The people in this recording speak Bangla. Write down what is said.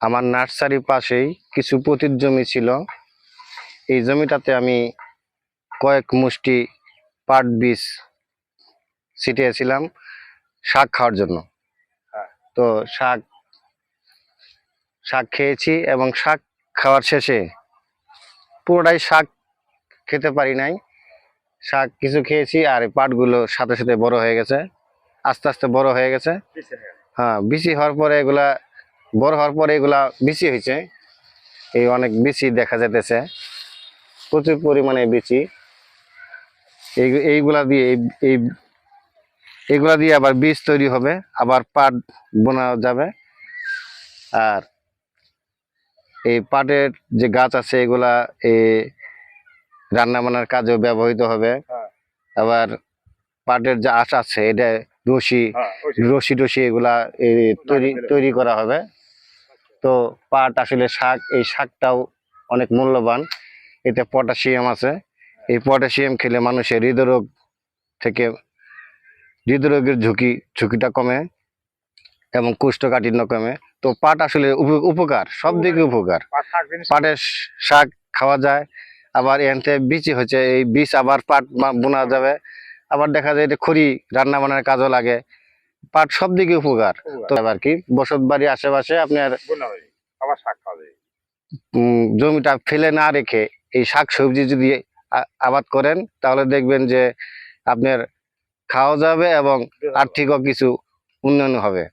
আমার নার্সারির পাশেই কিছু পতিত জমি ছিল। এই জমিটাতে আমি কয়েক মুষ্টি পাট বীজ ছিটিয়েছিলাম শাক খাওয়ার জন্য। তো শাক খেয়েছি এবং শাক খাওয়ার শেষে পুরোটাই শাক খেতে পারি নাই, শাক কিছু খেয়েছি আর পাটগুলো সাথে সাথে বড় হয়ে গেছে, আস্তে আস্তে বড় হয়ে গেছে। হ্যাঁ, বিচি হওয়ার পরে এগুলা বড় হওয়ার পরে এগুলা বিচি হয়েছে। এই অনেক বিচি দেখা যেতেছে, প্রচুর পরিমাণে বিচি। এইগুলা দিয়ে এইগুলা দিয়ে আবার বীজ তৈরি হবে, আবার পাট বোনা যাবে। আর এই পাটের যে গাছ আছে এগুলা এই রান্না বান্নার কাজেও ব্যবহৃত হবে। আবার পাটের যে আঁশ আছে এটা রশি এগুলা তৈরি করা হবে। তো পাট আসলে শাক, এই শাকটাও অনেক মূল্যবান। এতে পটাশিয়াম আছে। এই পটাশিয়াম খেলে মানুষের হৃদরোগের ঝুঁকিটা কমে এবং কোষ্ঠকাঠিন্য কমে। তো পাট আসলে উপকার, সব দিকে উপকার। পাটের শাক খাওয়া যায়, আবার এনতে বীজ হচ্ছে, এই বীজ আবার পাট বোনা যাবে। আবার দেখা যায় এটা খড়ি রান্না বান্নার কাজও লাগে। পাট সব দিকে উপকার। তো আবার কি বসত বাড়ির আশেপাশে আপনার জমিটা ফেলে না রেখে এই শাক সবজি যদি আবাদ করেন তাহলে দেখবেন যে আপনার খাওয়া যাবে এবং আর্থিকও কিছু উন্নয়ন হবে।